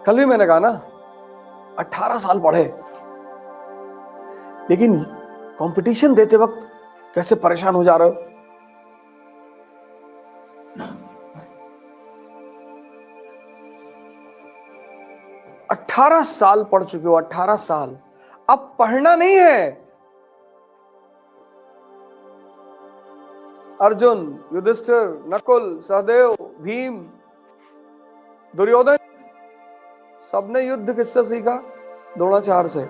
कल भी मैंने कहा ना, 18 साल पढ़े, लेकिन कंपटीशन देते वक्त कैसे परेशान हो जा रहे हो। 18 साल पढ़ चुके हो, 18 साल। अब पढ़ना नहीं है। अर्जुन, युधिष्ठिर, नकुल, सहदेव, भीम, दुर्योधन, सबने युद्ध किससे सीखा? द्रोणाचार्य से।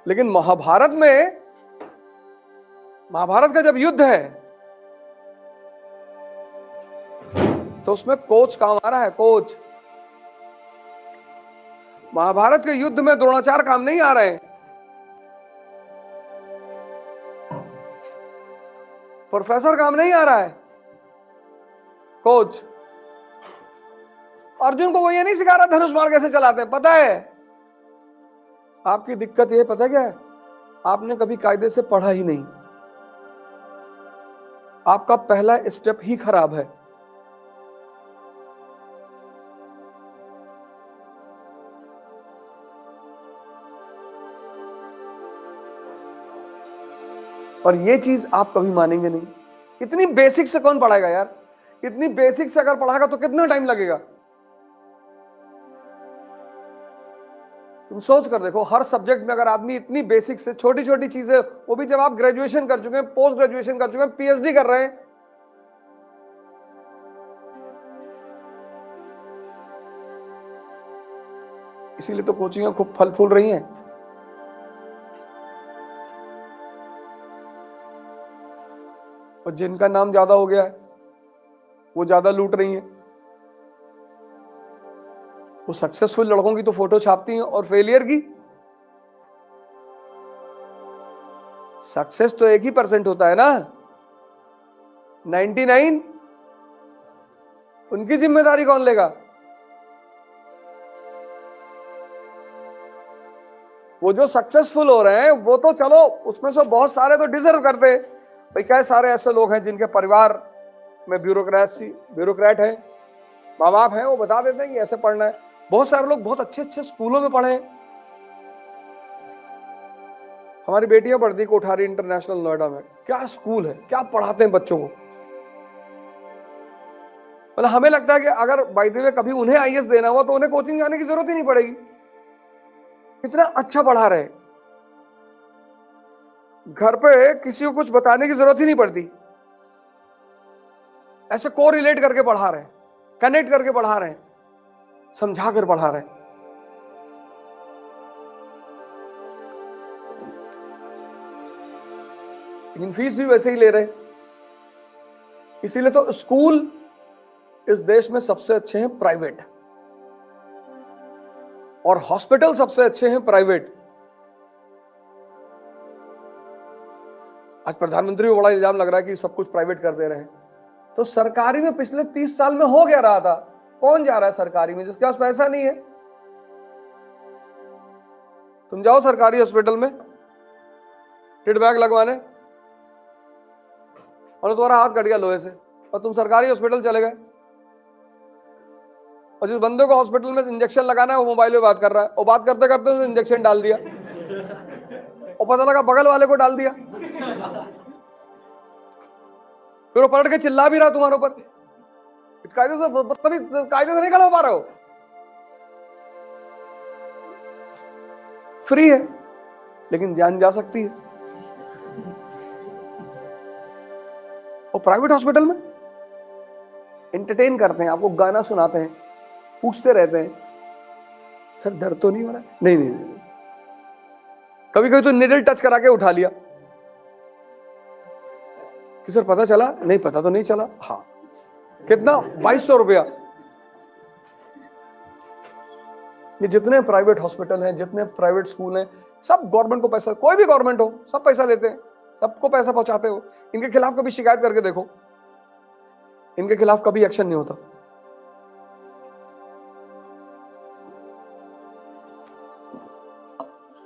लेकिन महाभारत का जब युद्ध है तो उसमें कोच काम आ रहा है, कोच। महाभारत के युद्ध में द्रोणाचार्य काम नहीं आ रहे हैं, प्रोफेसर काम नहीं आ रहा है, कोच। अर्जुन को वो ये नहीं सिखा रहा धनुष बाण कैसे चलाते हैं, पता है। आपकी दिक्कत ये पता क्या है, आपने कभी कायदे से पढ़ा ही नहीं। आपका पहला स्टेप ही खराब है। और ये चीज आप कभी मानेंगे नहीं। इतनी बेसिक से कौन पढ़ाएगा यार? इतनी बेसिक से अगर पढ़ाएगा तो कितना टाइम लगेगा? तुम सोच कर देखो, हर सब्जेक्ट में अगर आदमी इतनी बेसिक से छोटी छोटी चीजें, वो भी जब आप ग्रेजुएशन कर चुके हैं, पोस्ट ग्रेजुएशन कर चुके हैं, पीएचडी कर रहे हैं, इसीलिए तो कोचिंग खूब फल फूल रही हैं। और जिनका नाम ज्यादा हो गया है वो ज्यादा लूट रही हैं। वो सक्सेसफुल लड़कों की तो फोटो छापती हैं, और फेलियर की सक्सेस तो 1% होता है ना, 99 उनकी जिम्मेदारी कौन लेगा? वो जो सक्सेसफुल हो रहे हैं वो तो चलो, उसमें से बहुत सारे तो डिजर्व करते हैं। भाई कई सारे ऐसे लोग हैं जिनके परिवार में ब्यूरोक्रेट है, माँ बाप है, वो बता देते हैं कि ऐसे पढ़ना है। बहुत सारे लोग बहुत अच्छे अच्छे स्कूलों में पढ़े। हमारी बेटियां पढ़ती कोठारी इंटरनेशनल नोएडा में, क्या स्कूल है, क्या पढ़ाते हैं बच्चों को। मतलब हमें लगता है कि अगर बाय द वे कभी उन्हें आईएएस देना हुआ तो उन्हें कोचिंग जाने की जरूरत ही नहीं पड़ेगी, कितना अच्छा पढ़ा रहे। घर पे किसी को कुछ बताने की जरूरत ही नहीं पड़ती, ऐसे को रिलेट करके पढ़ा रहे हैं, कनेक्ट करके पढ़ा रहे हैं, समझा कर पढ़ा रहे हैं। लेकिन फीस भी वैसे ही ले रहे। इसीलिए तो स्कूल इस देश में सबसे अच्छे हैं प्राइवेट, और हॉस्पिटल सबसे अच्छे हैं प्राइवेट। आज प्रधानमंत्री को बड़ा इल्जाम लग रहा है कि सब कुछ प्राइवेट कर दे रहे हैं, तो सरकारी में पिछले 30 साल में हो क्या रहा था? कौन जा रहा है सरकारी में जिसके पास पैसा नहीं है? तुम जाओ सरकारी हॉस्पिटल में टिड बैग लगवाने, और तुम्हारा हाथ कट गया लोहे से, और तुम सरकारी हॉस्पिटल चले गए, और जिस बंदे को हॉस्पिटल में इंजेक्शन लगाना है वो मोबाइल में बात कर रहा है, और बात करते करते उसने इंजेक्शन डाल दिया, और पता लगा बगल वाले को डाल दिया, फिर वो पलट के चिल्ला भी रहा तुम्हारे ऊपर। कायदे से नहीं खड़ा हो पा रहे हो। फ्री है लेकिन जान जा सकती है। और प्राइवेट हॉस्पिटल में एंटरटेन करते हैं, आपको गाना सुनाते हैं, पूछते रहते हैं सर दर्द तो नहीं हो रहा? नहीं नहीं नहीं, कभी कभी तो निडल टच करा के उठा लिया कि सर पता चला? नहीं पता तो नहीं चला। हाँ, कितना? 2200 रुपया। ये जितने प्राइवेट हॉस्पिटल हैं, जितने प्राइवेट स्कूल हैं, सब गवर्नमेंट को पैसा, कोई भी गवर्नमेंट हो, सब पैसा लेते हैं, सबको पैसा पहुंचाते हो। इनके खिलाफ कभी शिकायत करके देखो, इनके खिलाफ कभी एक्शन नहीं होता।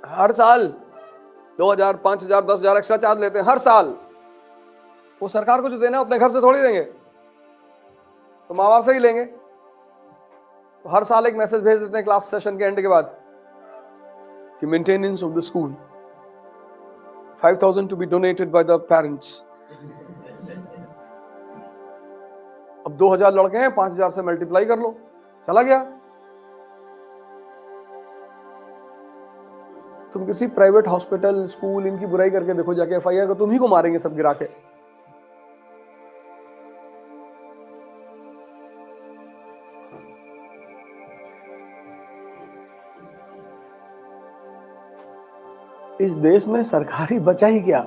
हर साल 2000, 5000, 10,000 एक्स्ट्रा चार्ज लेते हैं हर साल। वो सरकार को जो देना है अपने घर से थोड़ी देंगे, तो माँ बाप से ही लेंगे। हर साल एक मैसेज भेज देते हैं क्लास सेशन के एंड के बाद कि maintenance of the school 5,000 to be donated by the parents. अब 2,000 लड़के हैं, 5,000 से मल्टीप्लाई कर लो, चला गया। तुम किसी प्राइवेट हॉस्पिटल, स्कूल, इनकी बुराई करके देखो जाके, एफआईआर को तुम ही को मारेंगे सब गिरा के। इस देश में सरकारी बचा ही क्या।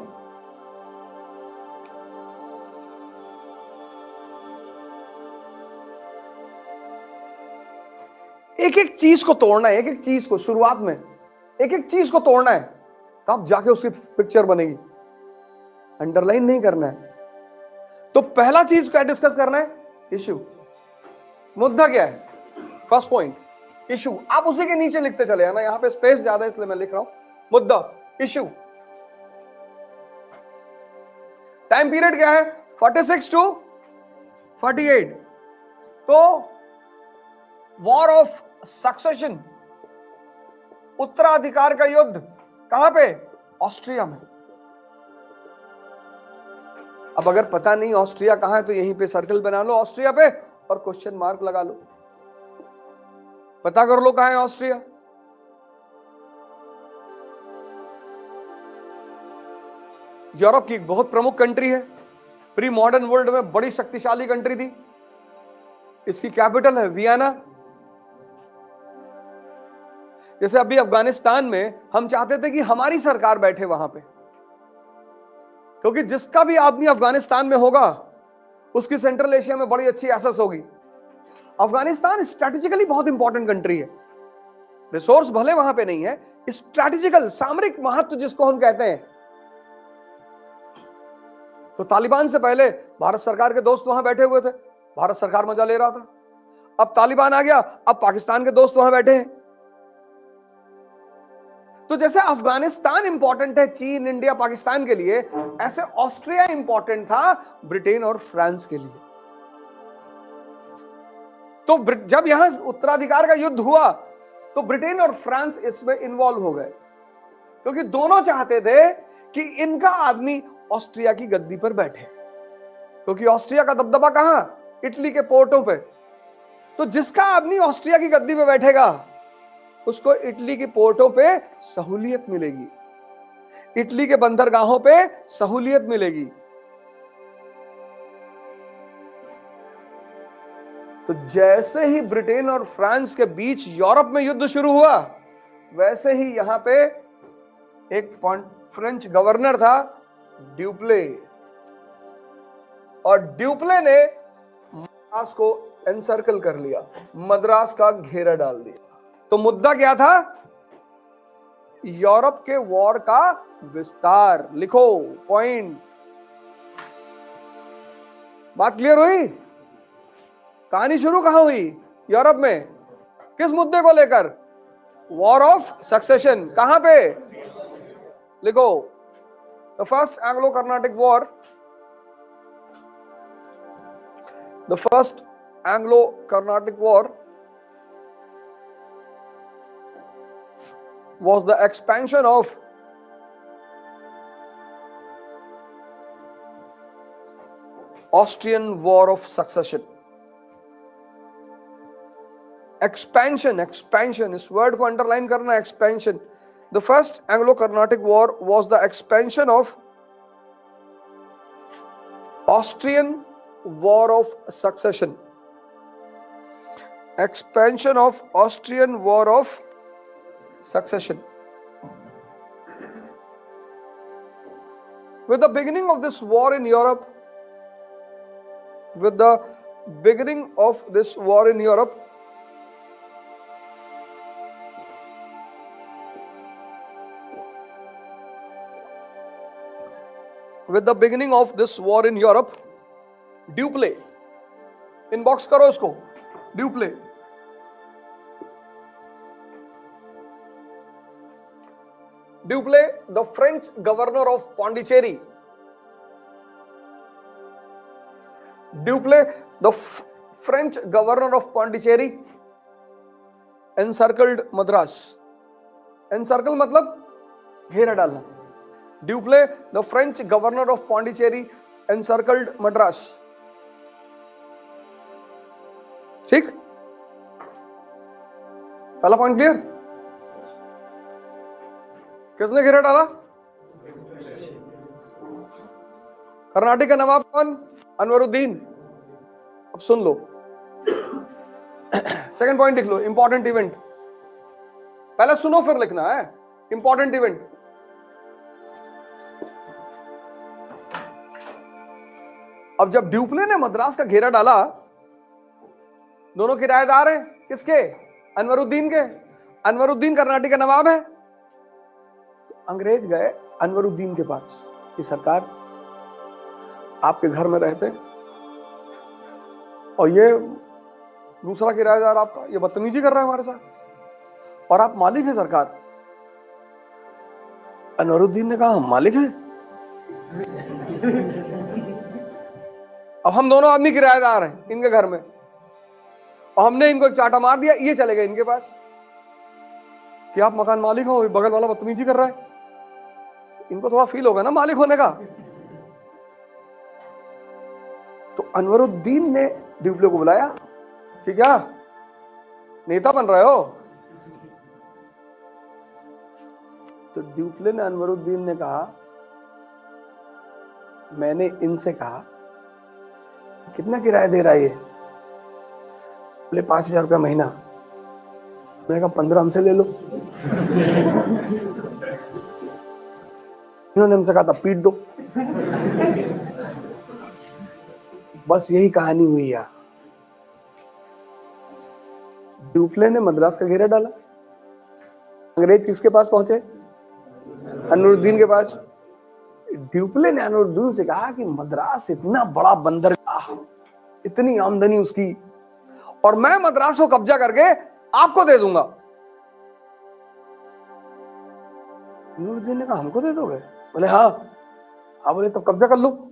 एक एक चीज को तोड़ना है, एक एक चीज को, शुरुआत में एक एक चीज को तोड़ना है, तब जाके उसकी पिक्चर बनेगी। अंडरलाइन नहीं करना है। तो पहला चीज क्या डिस्कस करना है? इश्यू। मुद्दा क्या है? First point issue. आप उसी के नीचे लिखते चले आना, यहां पे स्पेस ज्यादा है इसलिए मैं लिख रहा हूं। मुद्दा, इश्यू। टाइम पीरियड क्या है? 46 टू 48। तो वॉर ऑफ सक्सेशन, उत्तराधिकार का युद्ध, कहां पे? ऑस्ट्रिया में। अब अगर पता नहीं ऑस्ट्रिया कहां है तो यहीं पे सर्कल बना लो ऑस्ट्रिया पे और क्वेश्चन मार्क लगा लो। पता कर लो कहां है ऑस्ट्रिया। यूरोप की बहुत प्रमुख कंट्री है, प्री मॉडर्न वर्ल्ड में बड़ी शक्तिशाली कंट्री थी। इसकी कैपिटल है वियना। जैसे अभी अफगानिस्तान में हम चाहते थे कि हमारी सरकार बैठे वहां पे, क्योंकि जिसका भी आदमी अफगानिस्तान में होगा उसकी सेंट्रल एशिया में बड़ी अच्छी एक्सेस होगी। अफगानिस्तान स्ट्रैटेजिकली बहुत इंपॉर्टेंट कंट्री है। रिसोर्स भले वहां पे नहीं है, स्ट्रैटेजिकल, सामरिक महत्व जिसको हम कहते हैं। तो तालिबान से पहले भारत सरकार के दोस्त वहां बैठे हुए थे, भारत सरकार मजा ले रहा था। अब तालिबान आ गया, अब पाकिस्तान के दोस्त वहां बैठे हैं। तो जैसे अफगानिस्तान इंपॉर्टेंट है चीन, इंडिया, पाकिस्तान के लिए, ऐसे ऑस्ट्रिया इंपॉर्टेंट था ब्रिटेन और फ्रांस के लिए। तो जब यहां उत्तराधिकार का युद्ध हुआ तो ब्रिटेन और फ्रांस इसमें इन्वॉल्व हो गए, क्योंकि दोनों चाहते थे कि इनका आदमी ऑस्ट्रिया की गद्दी पर बैठे, क्योंकि ऑस्ट्रिया का दबदबा कहां? इटली के पोर्टों पे। तो जिसका आदमी ऑस्ट्रिया की गद्दी पे बैठेगा उसको इटली के पोर्टों पे सहूलियत मिलेगी, इटली के बंदरगाहों पे सहूलियत मिलेगी। तो जैसे ही ब्रिटेन और फ्रांस के बीच यूरोप में युद्ध शुरू हुआ, वैसे ही यहां पे एक फ्रेंच गवर्नर था ड्यूप्ले, और ड्यूप्ले ने मद्रास को एनसर्कल कर लिया, मद्रास का घेरा डाल दिया। तो मुद्दा क्या था? यूरोप के वॉर का विस्तार। लिखो पॉइंट। बात क्लियर हुई? कहानी शुरू कहां हुई? यूरोप में। किस मुद्दे को लेकर? War of succession. कहां पे? लिखो, the first Anglo Carnatic war, the first Anglo Carnatic war was the expansion of Austrian War of Succession. Expansion, इस वर्ड को अंडरलाइन करना, expansion. The first Anglo-Carnatic War was the expansion of Austrian War of Succession. Expansion of Austrian War of Succession. With the beginning of this war in Europe, with the beginning of this war in Europe, with the beginning of this war in Europe, Duplé, inbox करो इसको, Duplé, Duplé, the French governor of Pondicherry. Duplé, the French governor of Pondicherry, encircled Madras. Encircle मतलब घेरा डालना। Duplex, the French governor of Pondicherry, encircled Madras. ठीक, पहला point clear. किसने घेरा डाला? कर्नाटक का नवाब कौन? अनवरुद्दीन। अब सुन लो, सेकंड पॉइंट लिख लो, इंपॉर्टेंट इवेंट। पहले सुनो फिर लिखना है। इंपॉर्टेंट इवेंट, अब जब ड्यूप्ले ने मद्रास का घेरा डाला, दोनों किराएदार हैं किसके? अनवरुद्दीन के। अनवरुद्दीन कर्नाटक का नवाब है। तो अंग्रेज गए अनवरुद्दीन के पास कि सरकार, आपके घर में रहते और ये दूसरा किराएदार आपका ये बदतमीजी कर रहा है हमारे साथ, और आप मालिक हैं सरकार। अनवरुद्दीन ने कहा, हम मालिक हैं? अब हम दोनों आदमी किराएदार हैं इनके घर में, और हमने इनको एक चाटा मार दिया, ये चले गए इनके पास कि आप मकान मालिक हो, बगल वाला बदतमीजी कर रहा है। इनको थोड़ा फील होगा ना मालिक होने का। तो अनवरुद्दीन ने ड्यूप्ले को बुलाया कि क्या नेता बन रहे हो? तो ड्यूप्ले ने, अनवरुद्दीन ने कहा, मैंने इनसे कहा कितना किराया दे रहा है ये? बोले 5,000 रुपया महीना। मैंने कहा 15 हमसे ले लो। इन्होंने हमसे कहा था पीट दो। बस यही कहानी हुई यार। ड्यूप्ले ने मद्रास का घेरा डाला, अंग्रेज किसके पास पहुंचे? अनवरुद्दीन के पास। ड्यूप्ले ने अनवरुद्दीन से कहा कि मद्रास इतना बड़ा बंदरगाह, इतनी आमदनी उसकी, और मैं मद्रास को कब्जा करके आपको दे दूंगा। अनवरुद्दीन ने कहा, हमको दे दोगे? बोले हाँ। हाँ, बोले तब कब्जा कर लो।